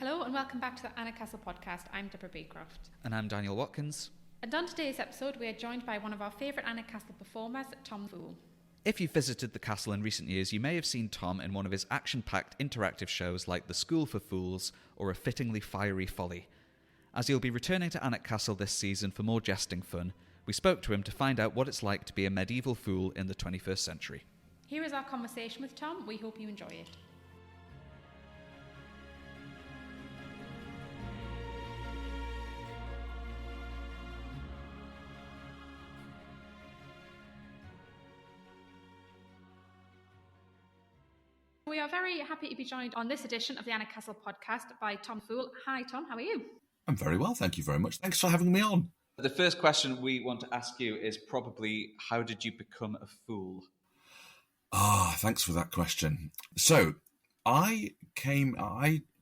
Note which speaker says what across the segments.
Speaker 1: Hello and welcome back to the Alnwick Castle podcast. I'm Deborah Baycroft.
Speaker 2: And I'm Daniel Watkins.
Speaker 1: And on today's episode, we are joined by one of our favourite Alnwick Castle performers, Tom Fool.
Speaker 2: If you've visited the castle in recent years, you may have seen Tom in one of his action-packed interactive shows like The School for Fools or A Fittingly Fiery Folly. As he'll be returning to Alnwick Castle this season for more jesting fun, we spoke to him to find out what it's like to be a medieval fool in the 21st century.
Speaker 1: Here is our conversation with Tom. We hope you enjoy it. We are very happy to be joined on this edition of the Alnwick Castle podcast by Tom Fool. Hi Tom, how are you?
Speaker 3: I'm very well, thank you very much. Thanks for having me on.
Speaker 2: The first question we want to ask you is probably, how did you become a fool?
Speaker 3: Thanks for that question. So, I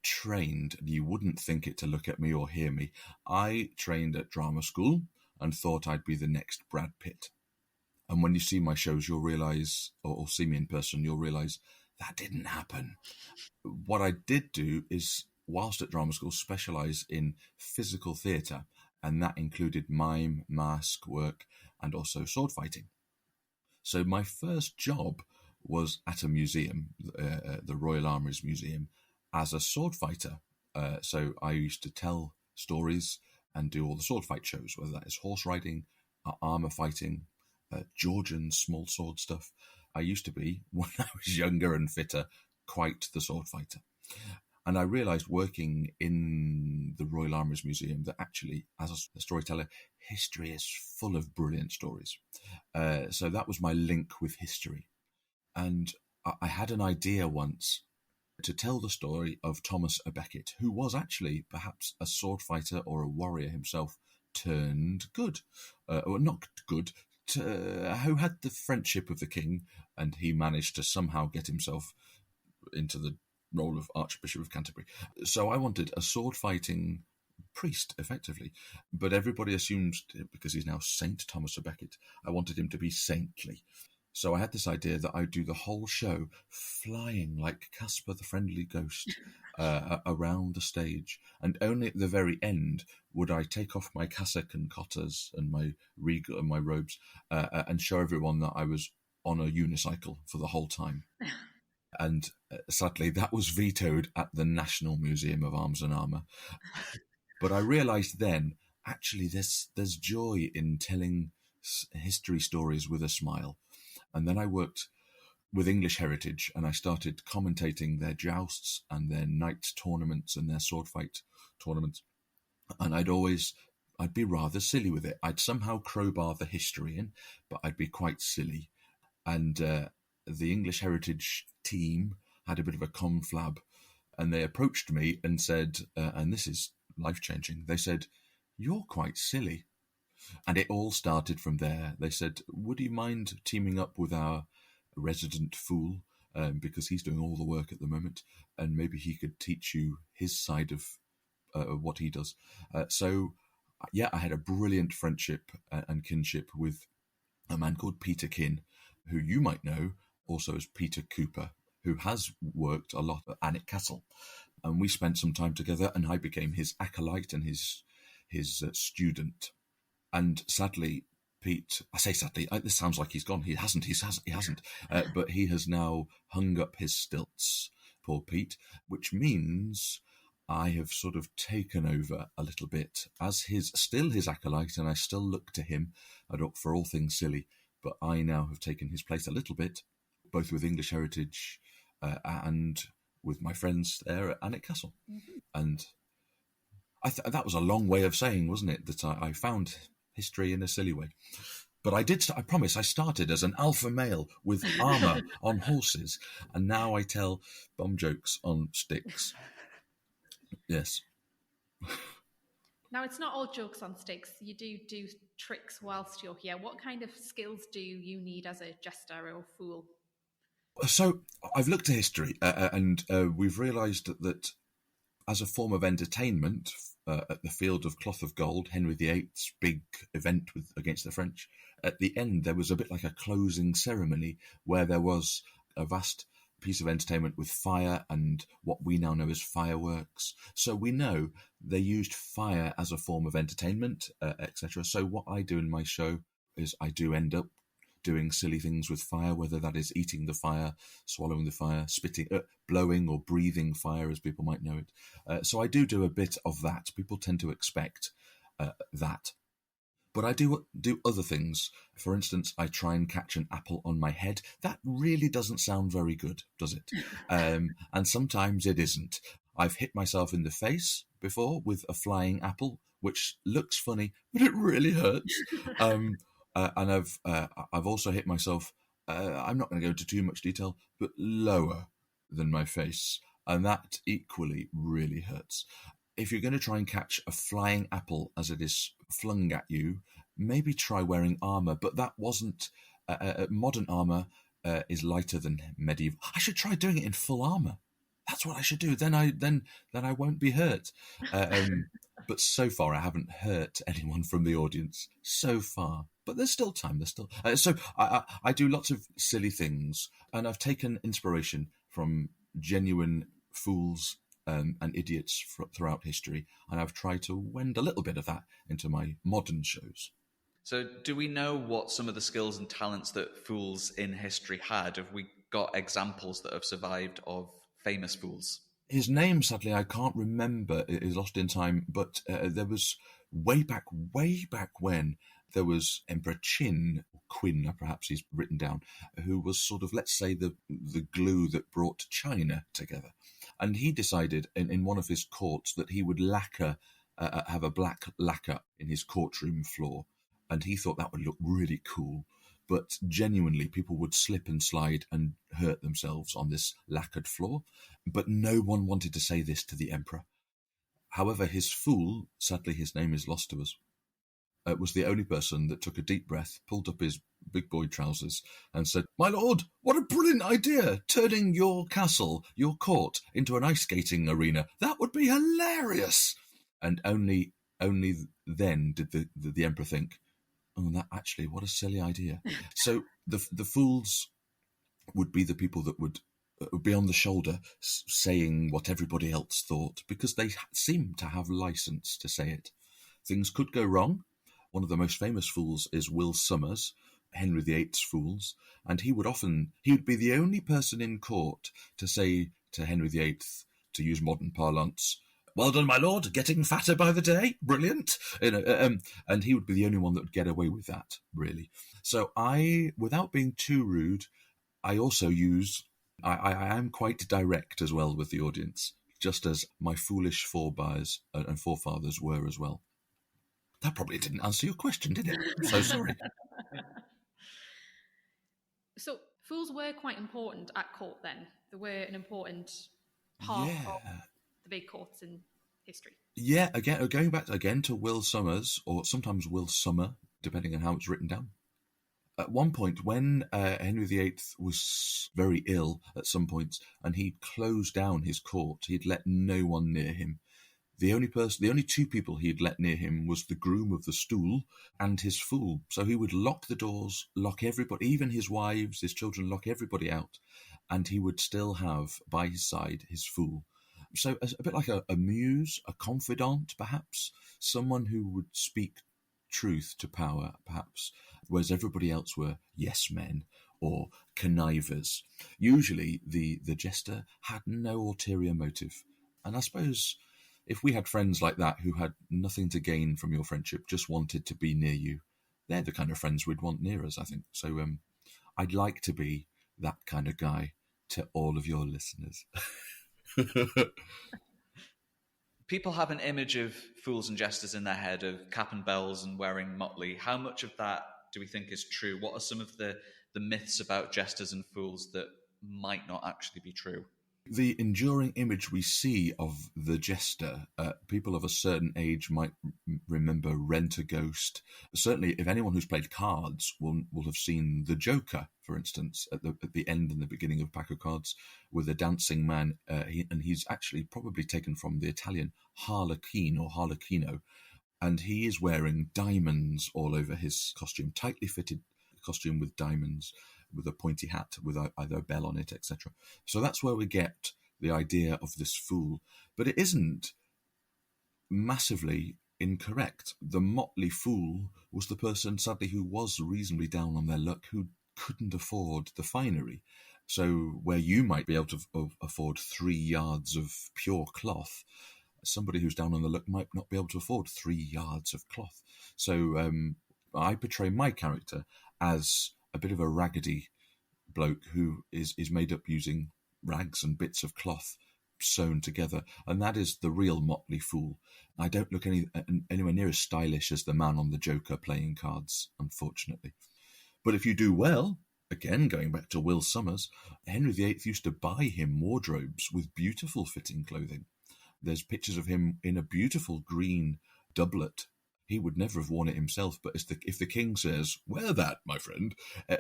Speaker 3: trained, and you wouldn't think it to look at me or hear me, I trained at drama school and thought I'd be the next Brad Pitt. And when you see my shows, you'll realise, or see me in person, you'll realise that didn't happen. What I did do is, whilst at drama school, specialise in physical theatre, and that included mime, mask work, and also sword fighting. So my first job was at a museum, the Royal Armouries Museum, as a sword fighter. So I used to tell stories and do all the sword fight shows, whether that is horse riding, armour fighting, Georgian small sword stuff. I used to be, when I was younger and fitter, quite the sword fighter. And I realised working in the Royal Armouries Museum that actually, as a storyteller, history is full of brilliant stories. So that was my link with history. And I had an idea once to tell the story of Thomas à Becket, who was actually perhaps a sword fighter or a warrior himself turned good, or not good, who had the friendship of the king, and he managed to somehow get himself into the role of Archbishop of Canterbury. So I wanted a sword-fighting priest, effectively. But everybody assumes, because he's now Saint Thomas à Becket, I wanted him to be saintly. So I had this idea that I'd do the whole show flying like Casper the Friendly Ghost around the stage. And only at the very end would I take off my cassock and cotters and my regal and my robes and show everyone that I was on a unicycle for the whole time. And sadly, that was vetoed at the National Museum of Arms and Armour. But I realised then, actually, there's joy in telling history stories with a smile. And then I worked with English Heritage, and I started commentating their jousts and their knights tournaments and their sword fight tournaments. And I'd be rather silly with it. I'd somehow crowbar the history in, but I'd be quite silly. And the English Heritage team had a bit of a conflab, and they approached me and said, and this is life-changing, they said, "You're quite silly." And it all started from there. They said, "Would you mind teaming up with our resident fool, because he's doing all the work at the moment, and maybe he could teach you his side of what he does." So I had a brilliant friendship and kinship with a man called Peter Kinn, who you might know also as Peter Cooper, who has worked a lot at Alnwick Castle. And we spent some time together, and I became his acolyte and his student. And sadly, Pete, I say sadly, this sounds like he's gone. He hasn't. But he has now hung up his stilts, poor Pete, which means I have sort of taken over a little bit as his acolyte, and I still look to him for all things silly. But I now have taken his place a little bit, both with English Heritage and with my friends there at Alnwick Castle. Mm-hmm. And that was a long way of saying, wasn't it, that I found history in a silly way. But I promise, I started as an alpha male with armour on horses, and now I tell bomb jokes on sticks. Yes.
Speaker 1: Now, it's not all jokes on sticks. You do tricks whilst you're here. What kind of skills do you need as a jester or fool?
Speaker 3: So I've looked at history, and we've realised that as a form of entertainment, at the Field of Cloth of Gold, Henry VIII's big event against the French, at the end there was a bit like a closing ceremony where there was a vast piece of entertainment with fire and what we now know as fireworks. So we know they used fire as a form of entertainment, etc. So what I do in my show is I do end up doing silly things with fire, whether that is eating the fire, swallowing the fire, spitting, blowing or breathing fire, as people might know it. So I do a bit of that. People tend to expect that. But I do other things. For instance, I try and catch an apple on my head. That really doesn't sound very good, does it? And sometimes it isn't. I've hit myself in the face before with a flying apple, which looks funny, but it really hurts. And I've also hit myself, I'm not going to go into too much detail, but lower than my face. And that equally really hurts. If you're going to try and catch a flying apple as it is flung at you, maybe try wearing armour. But that wasn't... modern armour is lighter than medieval. I should try doing it in full armour. That's what I should do. Then I won't be hurt. But so far, I haven't hurt anyone from the audience. So far. But there's still time. So I do lots of silly things. And I've taken inspiration from genuine fools and idiots throughout history, and I've tried to wend a little bit of that into my modern shows.
Speaker 2: So do we know what some of the skills and talents that fools in history had? Have we got examples that have survived of famous fools?
Speaker 3: His name, sadly, I can't remember. It is lost in time, but there was way back when, there was Emperor Quinn, perhaps he's written down, who was sort of, let's say, the glue that brought China together. And he decided in one of his courts that he would have a black lacquer in his courtroom floor. And he thought that would look really cool. But genuinely, people would slip and slide and hurt themselves on this lacquered floor. But no one wanted to say this to the emperor. However, his fool, sadly his name is lost to us, was the only person that took a deep breath, pulled up his big boy trousers and said, "My lord, what a brilliant idea, turning your castle, your court, into an ice skating arena. That would be hilarious." And only then did the emperor think, "Oh, that actually, what a silly idea." So the fools would be the people that would be on the shoulder saying what everybody else thought, because they seem to have license to say it. Things could go wrong. One of the most famous fools is Will Somers, Henry VIII's fools, and he would be the only person in court to say to Henry VIII, to use modern parlance, "Well done, my lord, getting fatter by the day, brilliant." And he would be the only one that would get away with that, really. So without being too rude, I also I am quite direct as well with the audience, just as my foolish forebears and forefathers were as well. That probably didn't answer your question, did it? I'm so sorry.
Speaker 1: So fools were quite important at court then. They were an important part of the big courts in history. Yeah,
Speaker 3: again, going back again to Will Somers, or sometimes Will Summer, depending on how it's written down. At one point, when Henry VIII was very ill at some points, and he'd closed down his court, he'd let no one near him. The only two people he'd let near him was the groom of the stool and his fool. So he would lock the doors, lock everybody, even his wives, his children, lock everybody out, and he would still have by his side his fool. So a bit like a muse, a confidant, perhaps, someone who would speak truth to power, perhaps, whereas everybody else were yes men or connivers. Usually the jester had no ulterior motive. And I suppose if we had friends like that who had nothing to gain from your friendship, just wanted to be near you, they're the kind of friends we'd want near us, I think. So I'd like to be that kind of guy to all of your listeners.
Speaker 2: People have an image of fools and jesters in their head, of cap and bells and wearing motley. How much of that do we think is true? What are some of the myths about jesters and fools that might not actually be true?
Speaker 3: The enduring image we see of the jester, people of a certain age might remember Rent-a-Ghost. Certainly, if anyone who's played cards will have seen the Joker, for instance, at the end and the beginning of a pack of cards, with a dancing man, and he's actually probably taken from the Italian harlequin or harlequino, and he is wearing diamonds all over his costume, tightly fitted costume with diamonds. with a pointy hat with either a bell on it, etc. So that's where we get the idea of this fool. But it isn't massively incorrect. The motley fool was the person, sadly, who was reasonably down on their luck, who couldn't afford the finery. So where you might be able to afford 3 yards of pure cloth, somebody who's down on the luck might not be able to afford 3 yards of cloth. So I portray my character as a bit of a raggedy bloke who is made up using rags and bits of cloth sewn together, and that is the real motley fool. I don't look anywhere near as stylish as the man on the Joker playing cards, unfortunately. But if you do well, again, going back to Will Summers, Henry VIII used to buy him wardrobes with beautiful fitting clothing. There's pictures of him in a beautiful green doublet. He would never have worn it himself, but if the king says, "Wear that, my friend,"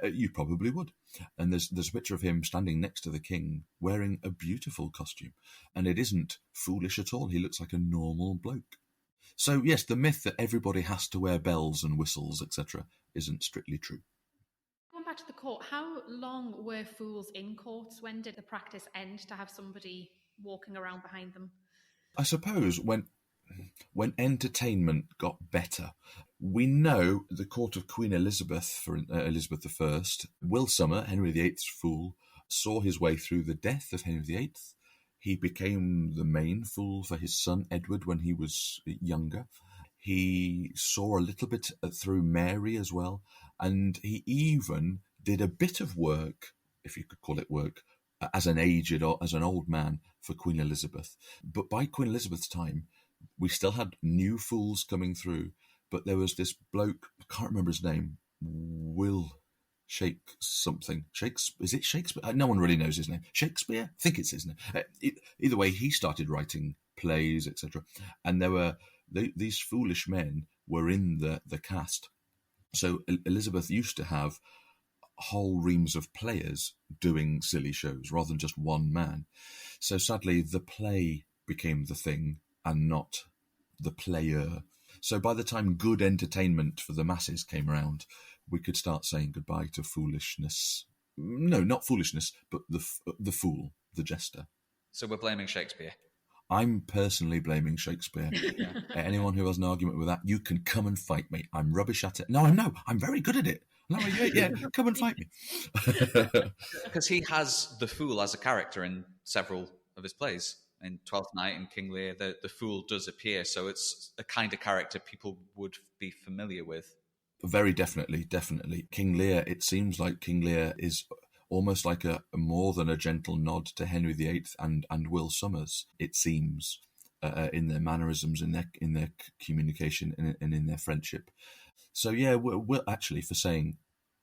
Speaker 3: you probably would. And there's a picture of him standing next to the king wearing a beautiful costume. And it isn't foolish at all. He looks like a normal bloke. So yes, the myth that everybody has to wear bells and whistles, etc., isn't strictly true.
Speaker 1: Going back to the court, how long were fools in courts? When did the practice end to have somebody walking around behind them?
Speaker 3: I suppose when entertainment got better. We know the court of Queen Elizabeth, for Elizabeth I, Will Summer, Henry VIII's fool, saw his way through the death of Henry VIII. He became the main fool for his son Edward when he was younger. He saw a little bit through Mary as well, and he even did a bit of work, if you could call it work, as an aged or as an old man for Queen Elizabeth. But by Queen Elizabeth's time, we still had new fools coming through, but there was this bloke, I can't remember his name, Will something. Is it Shakespeare? No one really knows his name. Shakespeare? I think it's his name. Either way, he started writing plays, etc. And there were these foolish men were in the cast. So Elizabeth used to have whole reams of players doing silly shows rather than just one man. So sadly, the play became the thing and not the player. So by the time good entertainment for the masses came around, we could start saying goodbye to foolishness. No, not foolishness, but the fool, the jester.
Speaker 2: So we're blaming Shakespeare.
Speaker 3: I'm personally blaming Shakespeare. Anyone who has an argument with that, you can come and fight me. I'm rubbish at it. No, I'm very good at it. No, yeah, come and fight me.
Speaker 2: Because he has the fool as a character in several of his plays. In Twelfth Night and King Lear, the fool does appear, so it's a kind of character people would be familiar with.
Speaker 3: Very definitely. King Lear, it seems like King Lear is almost like a more than a gentle nod to Henry VIII and Will Summers, it seems, in their mannerisms, in their communication, and in their friendship. So yeah, we're actually, for saying,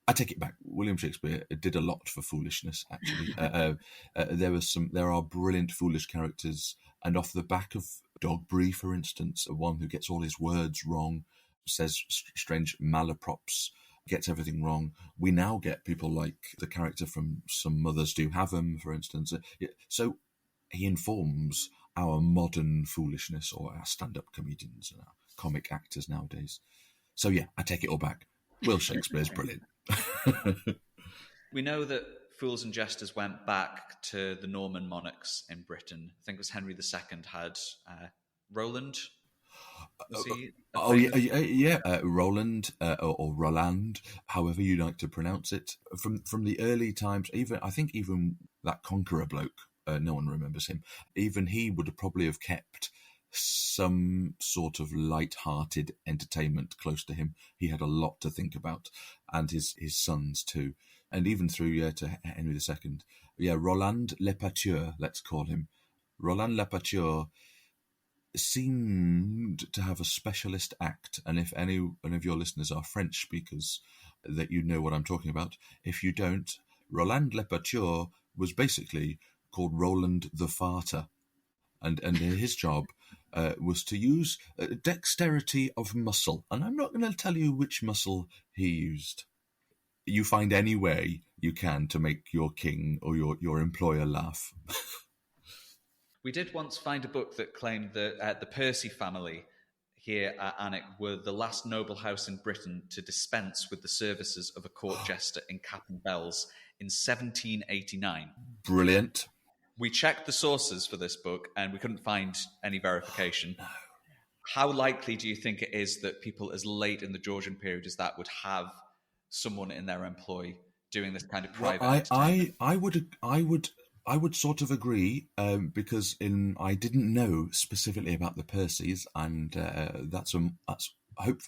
Speaker 3: I take it back. William Shakespeare did a lot for foolishness. Actually, there are brilliant foolish characters, and off the back of Dogberry, for instance, one who gets all his words wrong, says strange malaprops, gets everything wrong. We now get people like the character from Some Mothers Do Have 'Em, for instance. So he informs our modern foolishness, or our stand-up comedians and our comic actors nowadays. So yeah, I take it all back. Will Shakespeare's brilliant.
Speaker 2: We know that fools and jesters went back to the Norman monarchs in Britain. I think it was Henry II had Roland.
Speaker 3: Roland or Roland, however you like to pronounce it. From the early times, even that conqueror bloke, no one remembers him. Even he would probably have kept some sort of light-hearted entertainment close to him. He had a lot to think about, and his sons too, and even through to Henry II. Roland Le Pâteur, let's call him. Roland Le Pâteur seemed to have a specialist act, and if any one of your listeners are French speakers, that you know what I'm talking about. If you don't, Roland Le Pâteur was basically called Roland the Farter, and his job was to use dexterity of muscle, and I'm not going to tell you which muscle he used. You find any way you can to make your king or your employer laugh.
Speaker 2: We did once find a book that claimed that the Percy family, here at Alnwick were the last noble house in Britain to dispense with the services of a court jester in cap and bells in 1789.
Speaker 3: Brilliant.
Speaker 2: We checked the sources for this book and we couldn't find any verification. How likely do you think it is that people as late in the Georgian period as that would have someone in their employ doing this kind of private entertainment?
Speaker 3: I would sort of agree, because I didn't know specifically about the Percys, and that's I hope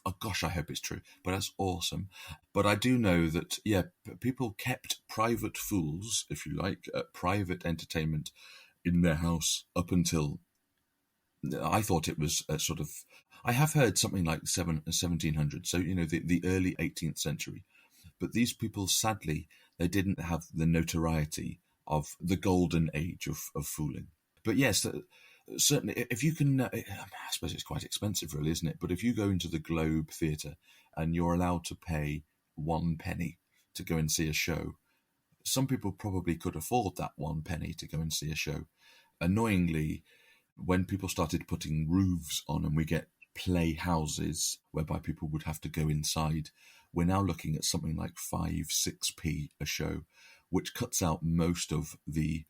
Speaker 3: it's true, but that's awesome. But I do know that people kept private fools, if you like, private entertainment in their house up until, I thought it was sort of, I have heard something like 1700, so the early 18th century. But these people, sadly, they didn't have the notoriety of the golden age of fooling. But yes, certainly, if you can, I suppose it's quite expensive really, isn't it? But if you go into the Globe Theatre and you're allowed to pay 1 penny to go and see a show, some people probably could afford that 1 penny to go and see a show. Annoyingly, when people started putting roofs on and we get playhouses whereby people would have to go inside, we're now looking at something like 5-6p a show, which cuts out most of the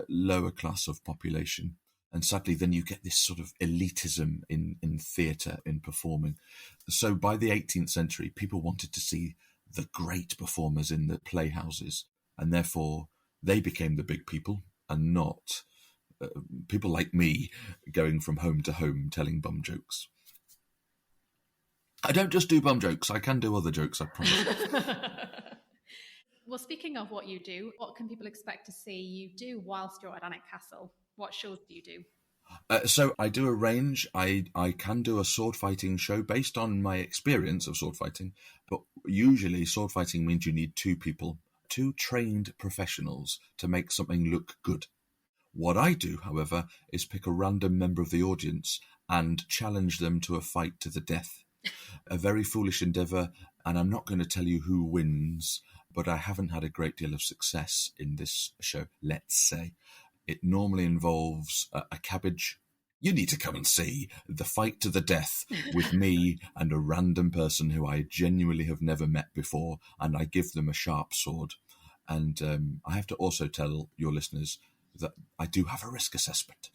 Speaker 3: lower class of population. And sadly, then you get this sort of elitism in theatre, in performing. So by the 18th century, people wanted to see the great performers in the playhouses, and therefore they became the big people and not people like me going from home to home telling bum jokes. I don't just do bum jokes, I can do other jokes, I promise.
Speaker 1: Well, speaking of what you do, what can people expect to see you do whilst you're at Alnwick Castle? What shows do you do?
Speaker 3: So I do a range. I can do a sword fighting show based on my experience of sword fighting, but usually sword fighting means you need 2 people, 2 trained professionals to make something look good. What I do, however, is pick a random member of the audience and challenge them to a fight to the death. A very foolish endeavour, and I'm not going to tell you who wins, but I haven't had a great deal of success in this show, let's say. It normally involves a cabbage. You need to come and see the fight to the death with me and a random person who I genuinely have never met before, and I give them a sharp sword. And I have to also tell your listeners that I do have a risk assessment.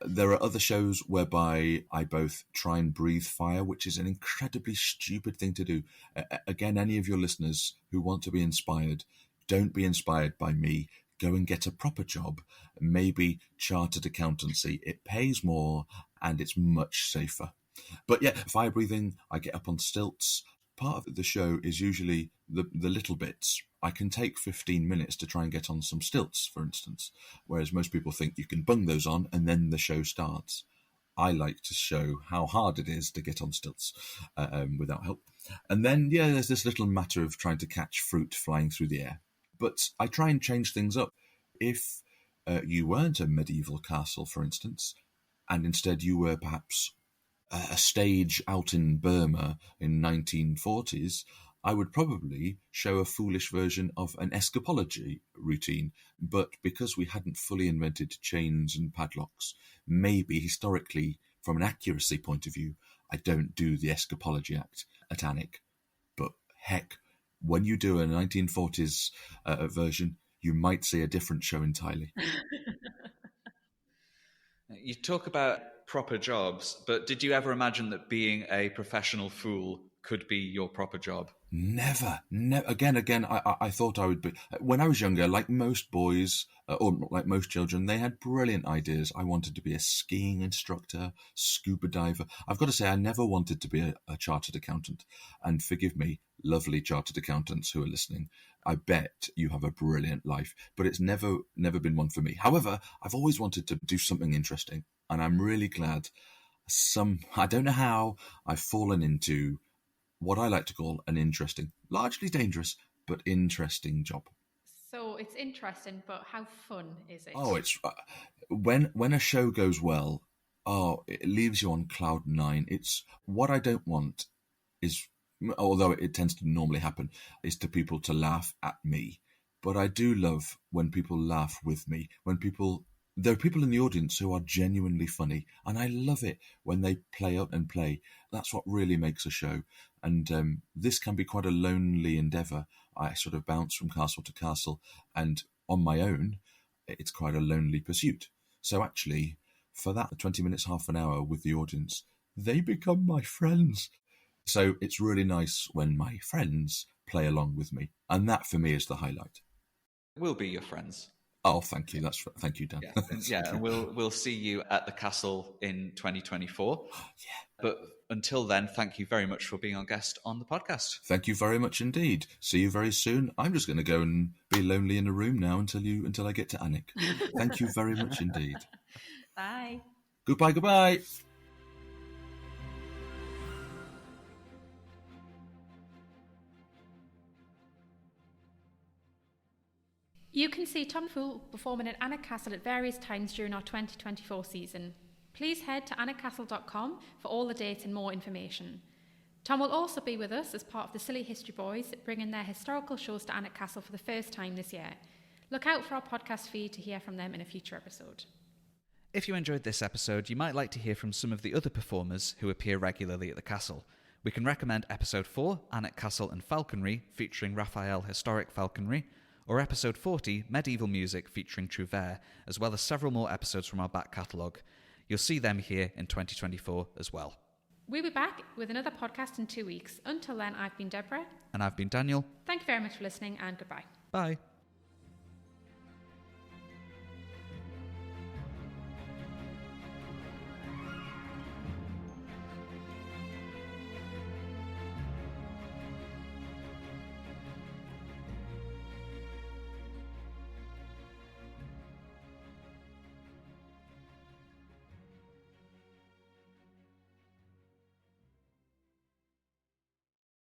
Speaker 3: There are other shows whereby I both try and breathe fire, which is an incredibly stupid thing to do. Again, any of your listeners who want to be inspired, don't be inspired by me. Go and get a proper job, maybe chartered accountancy. It pays more and it's much safer. But yeah, fire breathing, I get up on stilts. Part of the show is usually the little bits. I can take 15 minutes to try and get on some stilts, for instance, whereas most people think you can bung those on and then the show starts. I like to show how hard it is to get on stilts without help. And then, there's this little matter of trying to catch fruit flying through the air. But I try and change things up. If you weren't a medieval castle, for instance, and instead you were perhaps a stage out in Burma in 1940s, I would probably show a foolish version of an escapology routine. But because we hadn't fully invented chains and padlocks, maybe historically, from an accuracy point of view, I don't do the escapology act at Alnwick. But heck, when you do a 1940s version, you might see a different show entirely.
Speaker 2: You talk about proper jobs, but did you ever imagine that being a professional fool could be your proper job?
Speaker 3: Never. Again, I thought I would be. When I was younger, like most boys, or like most children, they had brilliant ideas. I wanted to be a skiing instructor, scuba diver. I've got to say, I never wanted to be a chartered accountant. And forgive me, lovely chartered accountants who are listening, I bet you have a brilliant life, but it's never been one for me. However, I've always wanted to do something interesting, and I'm really glad I don't know how, I've fallen into what I like to call an interesting, largely dangerous, but interesting job.
Speaker 1: So it's interesting, but how fun is it?
Speaker 3: Oh, it's when a show goes well, it leaves you on cloud 9. It's what I don't want is, although it tends to normally happen, is to people to laugh at me. But I do love when people laugh with me, when people There are people in the audience who are genuinely funny, and I love it when they play up and play. That's what really makes a show. And this can be quite a lonely endeavour. I sort of bounce from castle to castle, and on my own, it's quite a lonely pursuit. So actually, for that 20 minutes, half an hour with the audience, they become my friends. So it's really nice when my friends play along with me. And that for me is the highlight.
Speaker 2: We'll be your friends.
Speaker 3: Oh, thank you. Thank you, Dan.
Speaker 2: Yeah, and we'll see you at the castle in 2024.
Speaker 3: Yeah.
Speaker 2: But until then, thank you very much for being our guest on the podcast.
Speaker 3: Thank you very much indeed. See you very soon. I'm just going to go and be lonely in a room now until I get to Alnwick. Thank you very much indeed.
Speaker 1: Bye.
Speaker 3: Goodbye.
Speaker 1: You can see Tom Fool performing at Alnwick Castle at various times during our 2024 season. Please head to alnwickcastle.com for all the dates and more information. Tom will also be with us as part of the Silly History Boys, bringing their historical shows to Alnwick Castle for the first time this year. Look out for our podcast feed to hear from them in a future episode.
Speaker 2: If you enjoyed this episode, you might like to hear from some of the other performers who appear regularly at the castle. We can recommend episode 4, Alnwick Castle and Falconry, featuring Raphael Historic Falconry, or episode 40, Medieval Music featuring Trouvert, as well as several more episodes from our back catalogue. You'll see them here in 2024 as well.
Speaker 1: We'll be back with another podcast in 2 weeks. Until then, I've been Deborah.
Speaker 2: And I've been Daniel.
Speaker 1: Thank you very much for listening, and goodbye.
Speaker 2: Bye.